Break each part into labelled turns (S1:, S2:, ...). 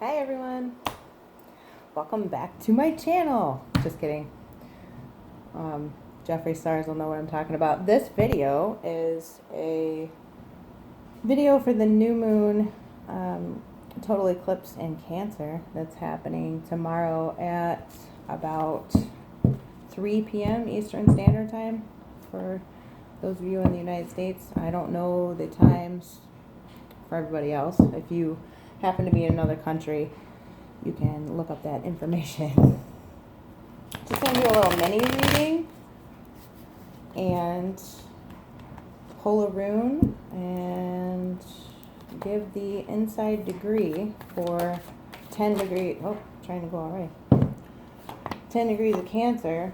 S1: Hi everyone, welcome back to my channel. Just kidding. Jeffree Stars will know what I'm talking about. This video is a video for the new moon total eclipse in Cancer that's happening tomorrow at about 3 p.m. Eastern Standard Time for those of you in the United States. I don't know the times for everybody else. If you happen to be in another country, you can look up that information. Just going to do a little mini reading and pull a rune and give the inside degree for 10 degrees. Oh, trying to go all right. 10 degrees of Cancer,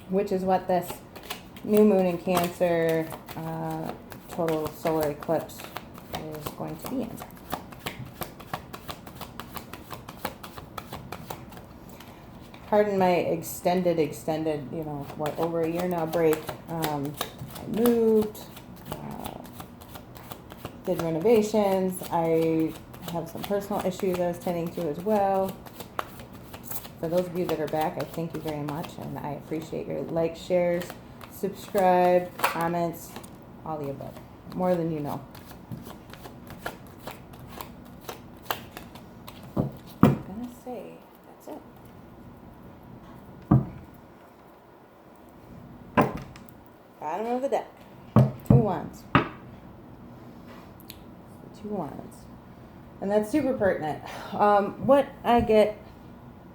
S1: which is what this new moon in Cancer total solar eclipse is going to be in. Pardon my extended, over a year now break. I moved, did renovations. I have some personal issues I was tending to as well. For those of you that are back, I thank you very much, and I appreciate your likes, shares, subscribe, comments, all the above. More than you know. I'm gonna say that's it. Bottom of the deck. 2 wands. 2 wands. And that's super pertinent. What I get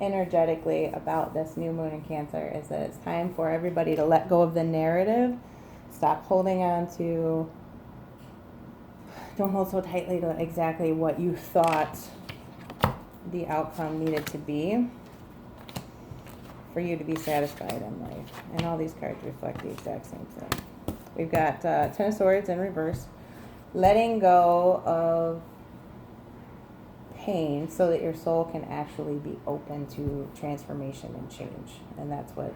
S1: energetically about this new moon in Cancer is that it's time for everybody to let go of the narrative. Stop holding on to, don't hold so tightly to exactly what you thought the outcome needed to be for you to be satisfied in life. And all these cards reflect the exact same thing. We've got Ten of Swords in reverse. Letting go of pain so that your soul can actually be open to transformation and change. And that's what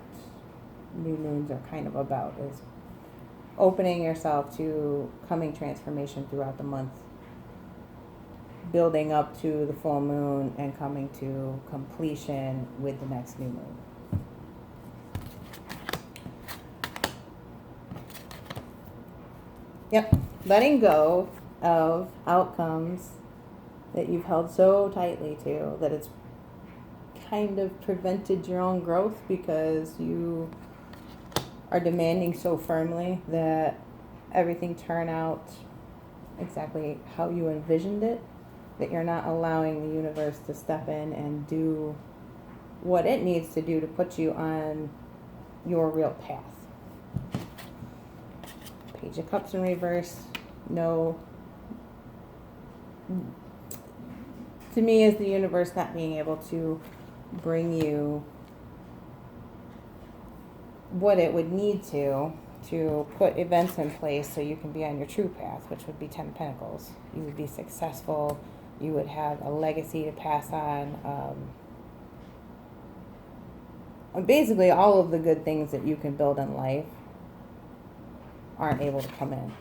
S1: new moons are kind of about, is opening yourself to coming transformation throughout the month, building up to the full moon and coming to completion with the next new moon. Yep, letting go of outcomes that you've held so tightly to that it's kind of prevented your own growth because you are demanding so firmly that everything turn out exactly how you envisioned it, that you're not allowing the universe to step in and do what it needs to do to put you on your real path. Page of Cups in reverse. No, to me, is the universe not being able to bring you what it would need to put events in place so you can be on your true path, which would be 10 of Pentacles. You would be successful. You would have a legacy to pass on. Basically, all of the good things that you can build in life aren't able to come in.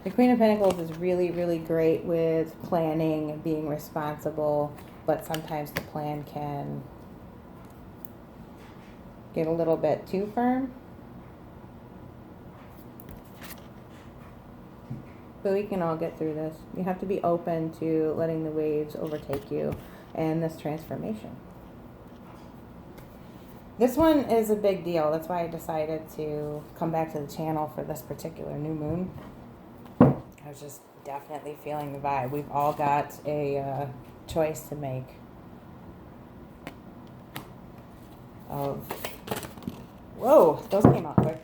S1: The Queen of Pentacles is really, really great with planning and being responsible, but sometimes the plan can get a little bit too firm. But we can all get through this. You have to be open to letting the waves overtake you and this transformation. This one is a big deal. That's why I decided to come back to the channel for this particular new moon. I was just definitely feeling the vibe. We've all got a choice to make of, whoa, those came out quick,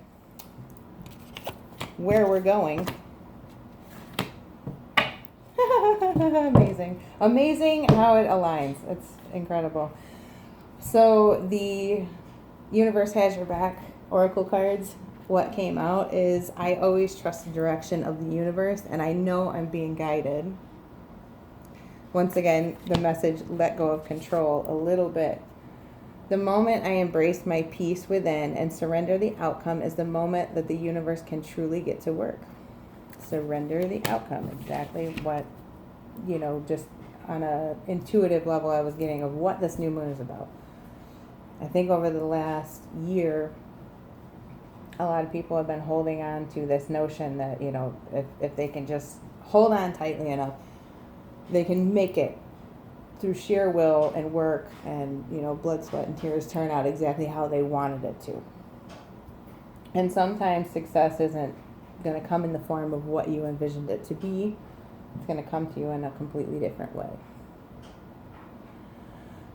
S1: where we're going. Amazing how it aligns. It's incredible. So the universe has your back. Oracle cards, what came out is, I always trust the direction of the universe, and I know I'm being guided. Once again, the message, let go of control a little bit. The moment I embrace my peace within and surrender the outcome is the moment that the universe can truly get to work. surrender the outcome. Exactly what, just on a intuitive level I was getting of what this new moon is about. I think over the last year, a lot of people have been holding on to this notion that, if they can just hold on tightly enough, they can make it through sheer will and work and, blood, sweat, and tears turn out exactly how they wanted it to. And sometimes success isn't going to come in the form of what you envisioned it to be. It's going to come to you in a completely different way.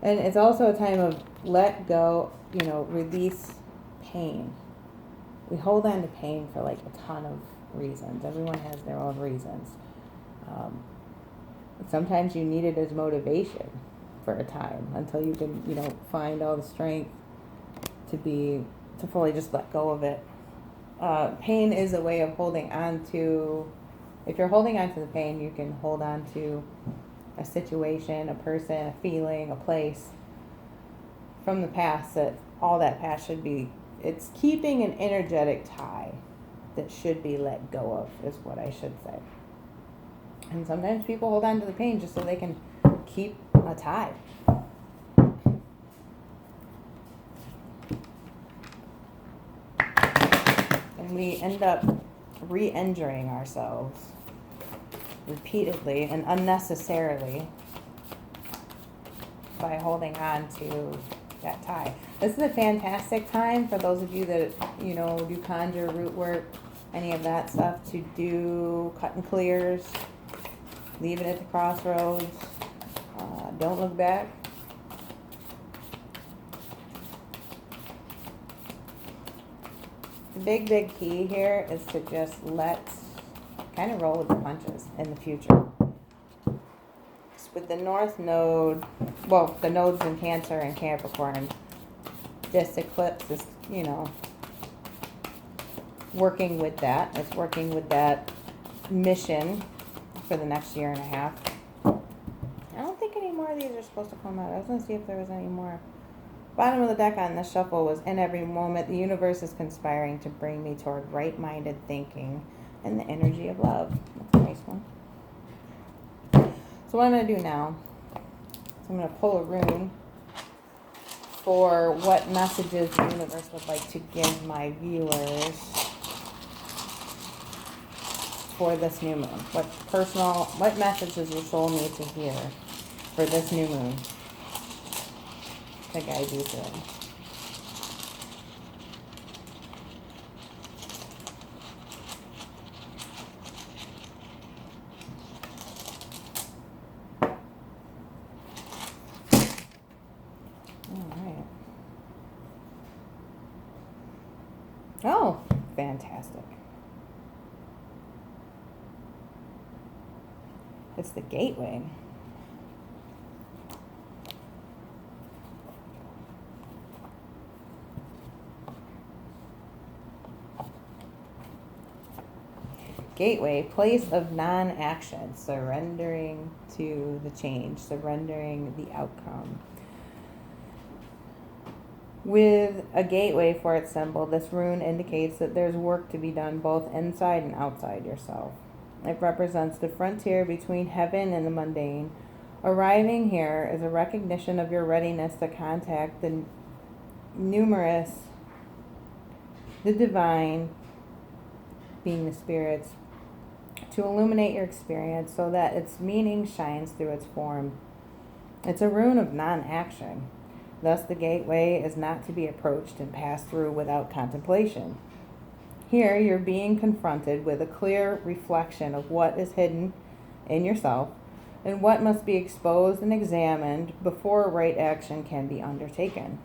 S1: And it's also a time of let go, release pain. We hold on to pain for like a ton of reasons. Everyone has their own reasons. Sometimes you need it as motivation for a time until you can, find all the strength to fully just let go of it. Pain is a way of holding on to. If you're holding on to the pain, you can hold on to a situation, a person, a feeling, a place from the past that all that past should be. It's keeping an energetic tie that should be let go of, is what I should say. And sometimes people hold on to the pain just so they can keep a tie. And we end up re-injuring ourselves repeatedly and unnecessarily by holding on to that tie. This is a fantastic time for those of you that, do conjure, root work, any of that stuff, to do cut and clears. Leave it at the crossroads. Don't look back. The big key here is to just kind of roll with the punches in the future. With the North Node, the nodes in Cancer and Capricorn, this eclipse is, working with that. It's working with that mission for the next year and a half. I don't think any more of these are supposed to come out. I was going to see if there was any more. Bottom of the deck on this shuffle was, in every moment, the universe is conspiring to bring me toward right-minded thinking and the energy of love. That's a nice one. So what I'm going to do now is I'm going to pull a rune for what messages the universe would like to give my viewers for this new moon. What message does your soul need to hear for this new moon to guide you through? Oh, fantastic. It's the gateway. Gateway, place of non-action, surrendering to the change, surrendering the outcome. With a gateway for its symbol, this rune indicates that there's work to be done both inside and outside yourself. It represents the frontier between heaven and the mundane. Arriving here is a recognition of your readiness to contact the divine, being the spirits, to illuminate your experience so that its meaning shines through its form. It's a rune of non-action. Thus, the gateway is not to be approached and passed through without contemplation. Here, you're being confronted with a clear reflection of what is hidden in yourself and what must be exposed and examined before right action can be undertaken.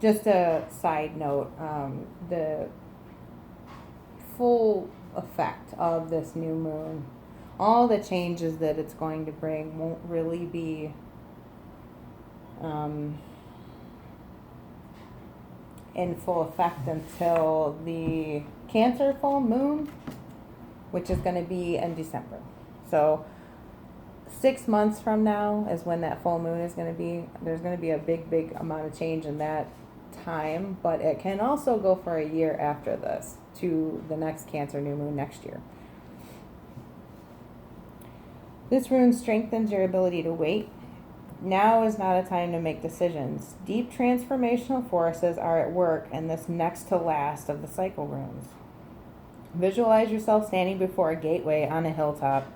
S1: Just a side note, the full effect of this new moon, all the changes that it's going to bring won't really be in full effect until the Cancer full moon, which is going to be in December. So 6 months from now is when that full moon is going to be. There's going to be a big amount of change in that time, but it can also go for a year after this to the next Cancer new moon next year. This rune strengthens your ability to wait. Now is not a time to make decisions. Deep transformational forces are at work in this next to last of the cycle runes. Visualize yourself standing before a gateway on a hilltop.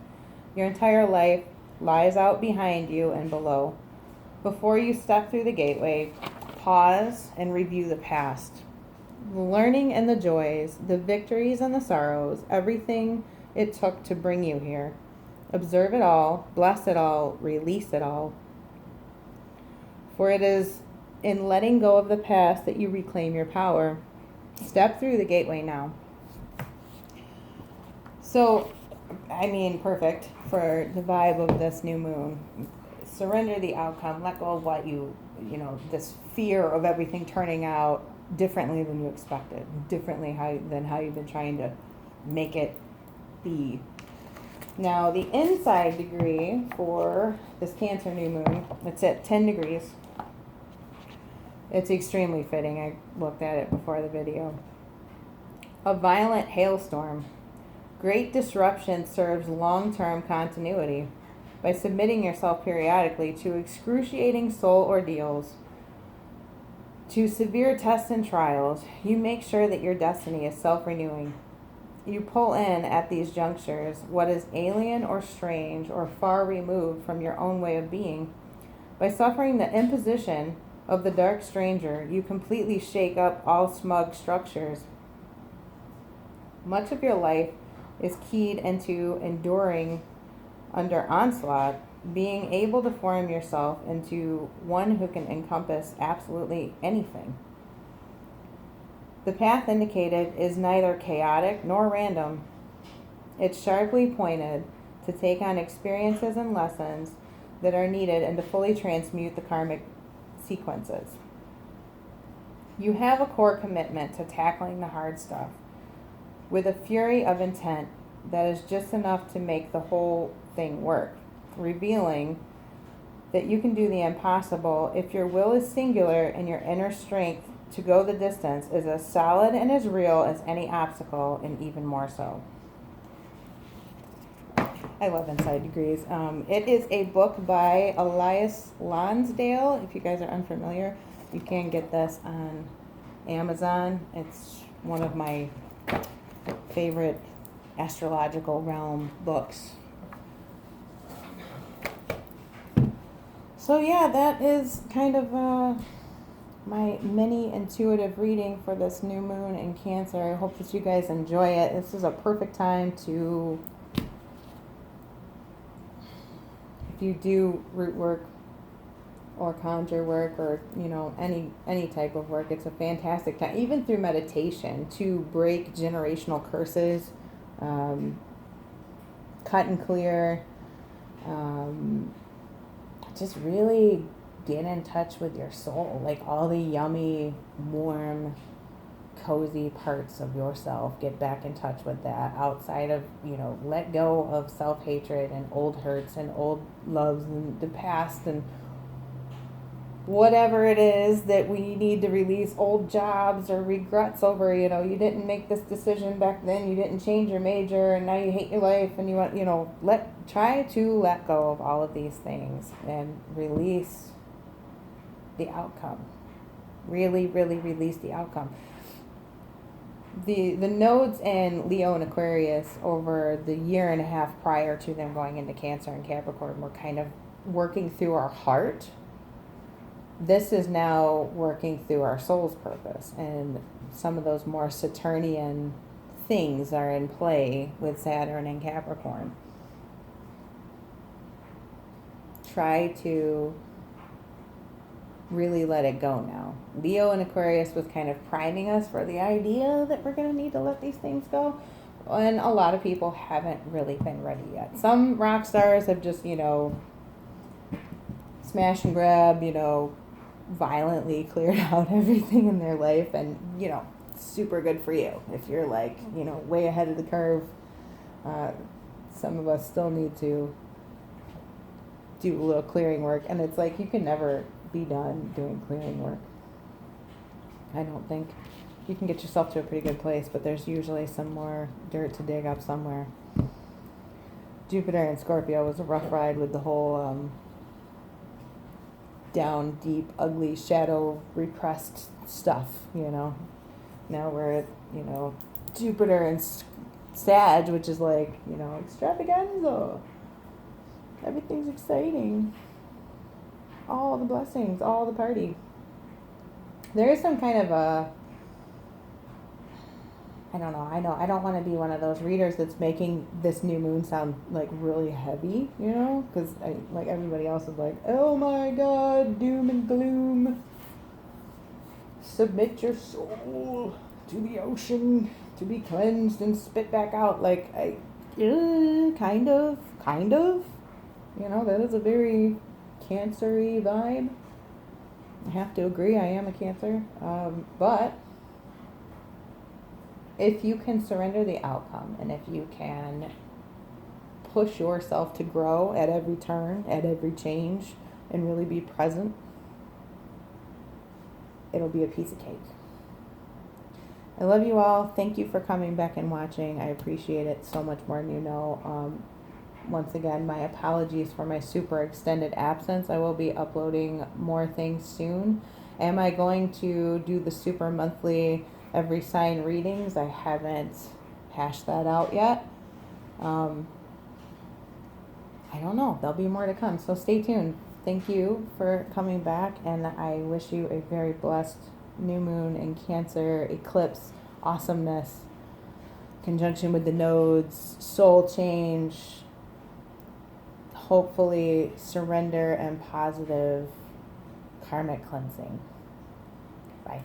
S1: Your entire life lies out behind you and below. Before you step through the gateway, pause and review the past. The learning and the joys, the victories and the sorrows, everything it took to bring you here. Observe it all, bless it all, release it all. For it is in letting go of the past that you reclaim your power. Step through the gateway now. So, I mean, perfect for the vibe of this new moon. Surrender the outcome. Let go of what this fear of everything turning out differently than you expected, differently than how you've been trying to make it be. Now, the inside degree for this Cancer new moon, it's at 10 degrees. It's extremely fitting. I looked at it before the video. A violent hailstorm. Great disruption serves long-term continuity. By submitting yourself periodically to excruciating soul ordeals, to severe tests and trials, you make sure that your destiny is self-renewing. You pull in at these junctures what is alien or strange or far removed from your own way of being. By suffering the imposition of the dark stranger, you completely shake up all smug structures. Much of your life is keyed into enduring under onslaught, being able to form yourself into one who can encompass absolutely anything. The path indicated is neither chaotic nor random. It's sharply pointed to take on experiences and lessons that are needed and to fully transmute the karmic sequences. You have a core commitment to tackling the hard stuff with a fury of intent that is just enough to make the whole thing work, revealing that you can do the impossible if your will is singular and your inner strength to go the distance is as solid and as real as any obstacle, and even more so. I love Inside Degrees. It is a book by Elias Lonsdale. If you guys are unfamiliar, you can get this on Amazon. It's one of my favorite astrological realm books. So yeah, that is kind of my mini intuitive reading for this new moon in Cancer. I hope that you guys enjoy it. This is a perfect time to, if you do root work or conjure work or any type of work, it's a fantastic time, even through meditation, to break generational curses, cut and clear, just really get in touch with your soul, like all the yummy, warm, cozy parts of yourself. Get back in touch with that outside of, let go of self-hatred and old hurts and old loves and the past and whatever it is that we need to release, old jobs or regrets over, you didn't make this decision back then, you didn't change your major, and now you hate your life, and you want, try to let go of all of these things and release the outcome. Really, really release the outcome. The nodes in Leo and Aquarius over the year and a half prior to them going into Cancer and Capricorn were kind of working through our heart. This is now working through our soul's purpose, and some of those more Saturnian things are in play with Saturn and Capricorn. Try to really let it go now. Leo and Aquarius was kind of priming us for the idea that we're going to need to let these things go, and a lot of people haven't really been ready yet. Some rock stars have just, smash and grab, violently cleared out everything in their life, and super good for you if you're like way ahead of the curve. Some of us still need to do a little clearing work, and it's like you can never be done doing clearing work. I don't think. You can get yourself to a pretty good place, but there's usually some more dirt to dig up somewhere. Jupiter and Scorpio was a rough ride with the whole down, deep, ugly, shadow, repressed stuff, you know. Now we're at, you know, Jupiter and Sag, which is like, you know, extravaganza. Everything's exciting. All the blessings, all the party. There is some kind of a, I don't know, I don't want to be one of those readers that's making this new moon sound like really heavy, you know, because like everybody else is like, oh my god, doom and gloom. Submit your soul to the ocean to be cleansed and spit back out. Like, kind of, you know, that is a very Cancer-y vibe. I have to agree, I am a Cancer, but if you can surrender the outcome, and if you can push yourself to grow at every turn, at every change, and really be present, it'll be a piece of cake. I love you all. Thank you for coming back and watching. I appreciate it so much more than you know. Once again, my apologies for my super extended absence. I will be uploading more things soon. Am I going to do the super monthly every sign readings? I haven't hashed that out yet. I don't know. There'll be more to come, so stay tuned. Thank you for coming back, and I wish you a very blessed new moon in Cancer, eclipse, awesomeness, conjunction with the nodes, soul change, hopefully surrender and positive karmic cleansing. Bye.